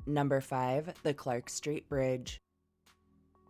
Number 5. The Clark Street Bridge.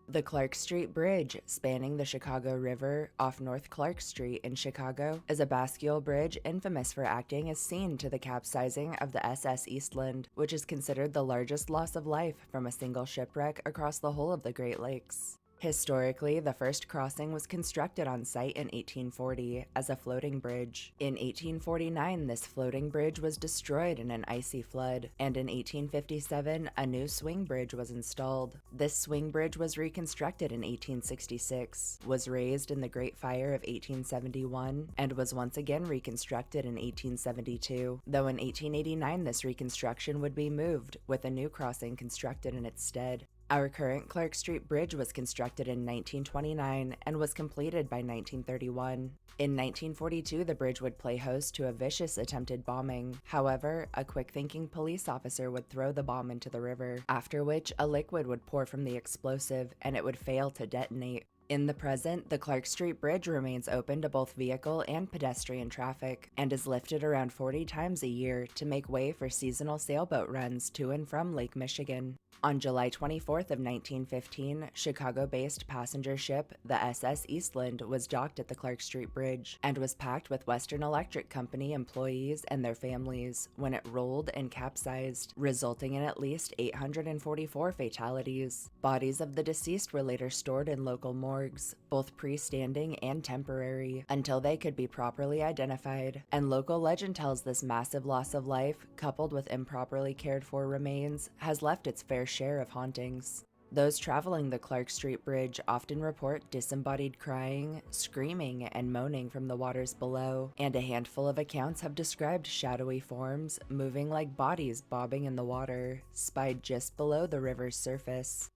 The Clark Street Bridge, spanning the Chicago River off North Clark Street in Chicago, is a bascule bridge infamous for acting as scene to the capsizing of the SS Eastland, which is considered the largest loss of life from a single shipwreck across the whole of the Great Lakes. Historically, the first crossing was constructed on site in 1840 as a floating bridge. In 1849, this floating bridge was destroyed in an icy flood, and in 1857, a new swing bridge was installed. This swing bridge was reconstructed in 1866, was raised in the Great Fire of 1871, and was once again reconstructed in 1872, though in 1889 this reconstruction would be moved, with a new crossing constructed in its stead. Our current Clark Street Bridge was constructed in 1929 and was completed by 1931. In 1942, the bridge would play host to a vicious attempted bombing. However, a quick-thinking police officer would throw the bomb into the river, after which a liquid would pour from the explosive and it would fail to detonate. In the present, the Clark Street Bridge remains open to both vehicle and pedestrian traffic, and is lifted around 40 times a year to make way for seasonal sailboat runs to and from Lake Michigan. On July 24th of 1915, Chicago-based passenger ship the SS Eastland was docked at the Clark Street Bridge, and was packed with Western Electric Company employees and their families when it rolled and capsized, resulting in at least 844 fatalities. Bodies of the deceased were later stored in local morgues, both pre-standing and temporary, until they could be properly identified, and local legend tells this massive loss of life, coupled with improperly cared for remains, has left its fair share of hauntings. Those traveling the Clark Street Bridge often report disembodied crying, screaming, and moaning from the waters below, and a handful of accounts have described shadowy forms moving like bodies bobbing in the water, spied just below the river's surface.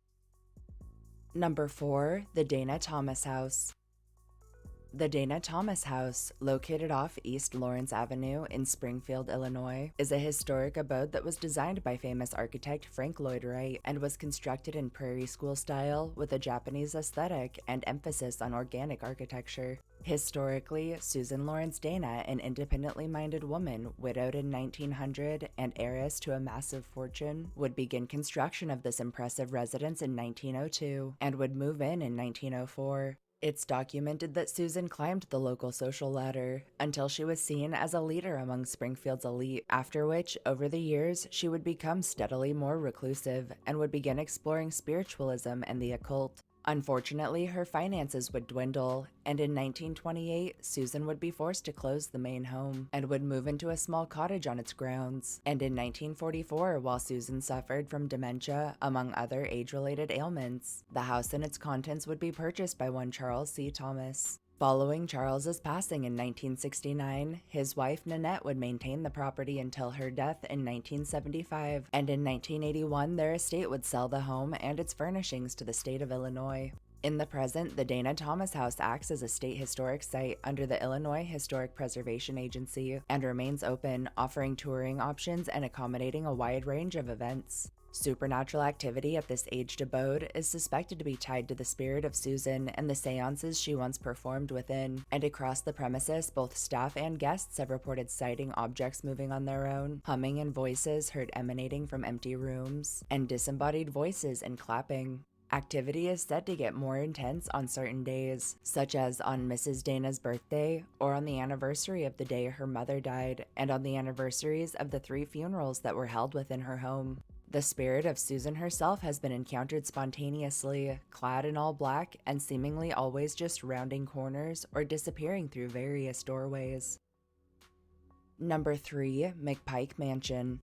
Number 4. The Dana Thomas House. The Dana Thomas House, located off East Lawrence Avenue in Springfield, Illinois, is a historic abode that was designed by famous architect Frank Lloyd Wright and was constructed in Prairie School style with a Japanese aesthetic and emphasis on organic architecture. Historically, Susan Lawrence Dana, an independently minded woman widowed in 1900 and heiress to a massive fortune, would begin construction of this impressive residence in 1902 and would move in 1904. It's documented that Susan climbed the local social ladder until she was seen as a leader among Springfield's elite, after which, over the years, she would become steadily more reclusive and would begin exploring spiritualism and the occult. Unfortunately, her finances would dwindle, and in 1928, Susan would be forced to close the main home and would move into a small cottage on its grounds. And in 1944, while Susan suffered from dementia, among other age-related ailments, the house and its contents would be purchased by one Charles C. Thomas. Following Charles's passing in 1969, his wife Nanette would maintain the property until her death in 1975, and in 1981 their estate would sell the home and its furnishings to the state of Illinois. In the present, the Dana Thomas House acts as a state historic site under the Illinois Historic Preservation Agency and remains open, offering touring options and accommodating a wide range of events. Supernatural activity at this aged abode is suspected to be tied to the spirit of Susan and the seances she once performed within, and across the premises both staff and guests have reported sighting objects moving on their own, humming and voices heard emanating from empty rooms, and disembodied voices and clapping. Activity is said to get more intense on certain days, such as on Mrs. Dana's birthday, or on the anniversary of the day her mother died, and on the anniversaries of the 3 funerals that were held within her home. The spirit of Susan herself has been encountered spontaneously, clad in all black and seemingly always just rounding corners or disappearing through various doorways. Number 3. McPike Mansion.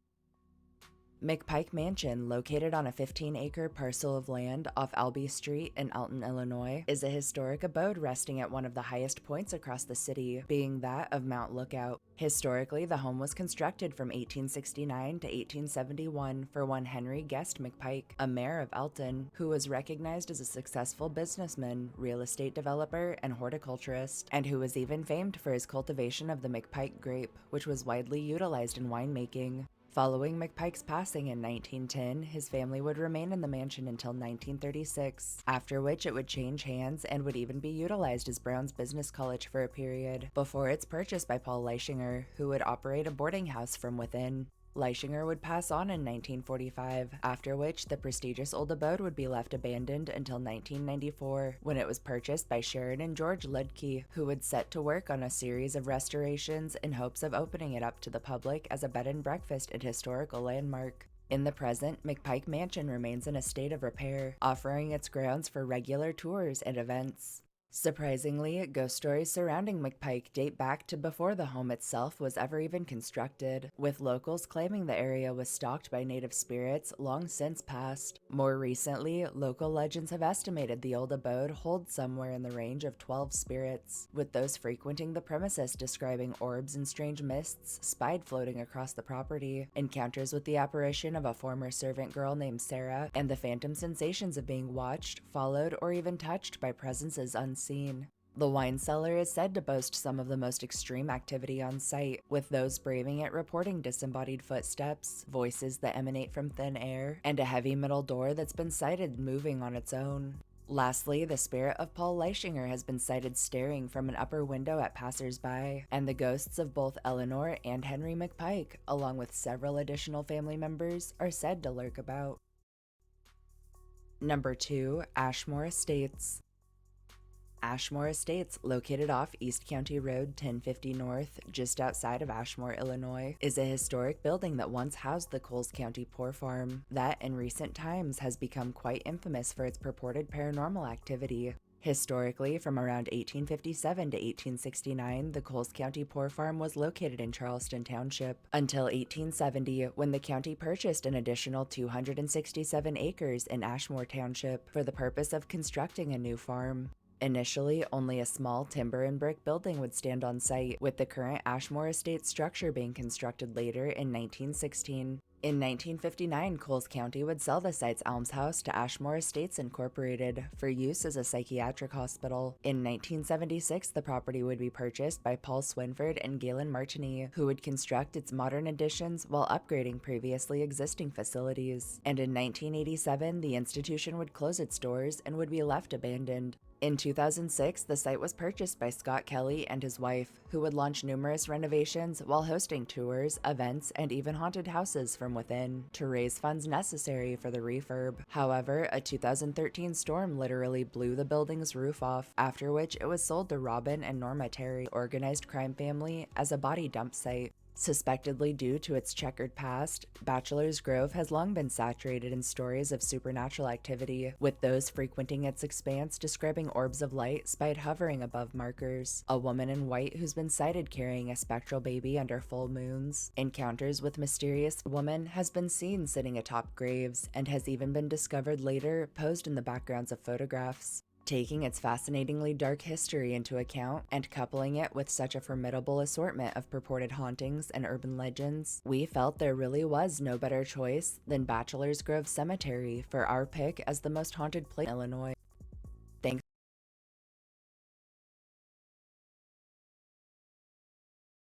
McPike Mansion, located on a 15-acre parcel of land off Albee Street in Alton, Illinois, is a historic abode resting at one of the highest points across the city, being that of Mount Lookout. Historically, the home was constructed from 1869 to 1871 for one Henry Guest McPike, a mayor of Alton, who was recognized as a successful businessman, real estate developer, and horticulturist, and who was even famed for his cultivation of the McPike grape, which was widely utilized in winemaking. Following McPike's passing in 1910, his family would remain in the mansion until 1936, after which it would change hands and would even be utilized as Brown's Business College for a period, before its purchase by Paul Leischinger, who would operate a boarding house from within. Leischinger would pass on in 1945, after which the prestigious old abode would be left abandoned until 1994, when it was purchased by Sharon and George Ludke, who would set to work on a series of restorations in hopes of opening it up to the public as a bed and breakfast and historical landmark. In the present, McPike Mansion remains in a state of repair, offering its grounds for regular tours and events. Surprisingly, ghost stories surrounding McPike date back to before the home itself was ever even constructed, with locals claiming the area was stalked by native spirits long since passed. More recently, local legends have estimated the old abode holds somewhere in the range of 12 spirits, with those frequenting the premises describing orbs and strange mists spied floating across the property, encounters with the apparition of a former servant girl named Sarah, and the phantom sensations of being watched, followed, or even touched by presences unseen. The wine cellar is said to boast some of the most extreme activity on site, with those braving it reporting disembodied footsteps, voices that emanate from thin air, and a heavy metal door that's been sighted moving on its own. Lastly, the spirit of Paul Leischinger has been sighted staring from an upper window at passers-by, and the ghosts of both Eleanor and Henry McPike, along with several additional family members, are said to lurk about. Number 2. Ashmore Estates. Ashmore Estates, located off East County Road 1050 North, just outside of Ashmore, Illinois, is a historic building that once housed the Coles County Poor Farm, that in recent times has become quite infamous for its purported paranormal activity. Historically, from around 1857 to 1869, the Coles County Poor Farm was located in Charleston Township, until 1870, when the county purchased an additional 267 acres in Ashmore Township for the purpose of constructing a new farm. Initially, only a small timber and brick building would stand on site, with the current Ashmore Estate structure being constructed later in 1916. In 1959, Coles County would sell the site's almshouse to Ashmore Estates Incorporated for use as a psychiatric hospital. In 1976, the property would be purchased by Paul Swinford and Galen Martini, who would construct its modern additions while upgrading previously existing facilities. And in 1987, the institution would close its doors and would be left abandoned. In 2006, the site was purchased by Scott Kelly and his wife, who would launch numerous renovations while hosting tours, events, and even haunted houses from within to raise funds necessary for the refurb. However, a 2013 storm literally blew the building's roof off, after which it was sold to Robin and Norma Terry, organized crime family, as a body dump site. Suspectedly due to its checkered past, Bachelor's Grove has long been saturated in stories of supernatural activity, with those frequenting its expanse describing orbs of light spied hovering above markers, a woman in white who's been sighted carrying a spectral baby under full moons, encounters with mysterious woman has been seen sitting atop graves, and has even been discovered later posed in the backgrounds of photographs. Taking its fascinatingly dark history into account and coupling it with such a formidable assortment of purported hauntings and urban legends, we felt there really was no better choice than Bachelor's Grove Cemetery for our pick as the most haunted place in Illinois.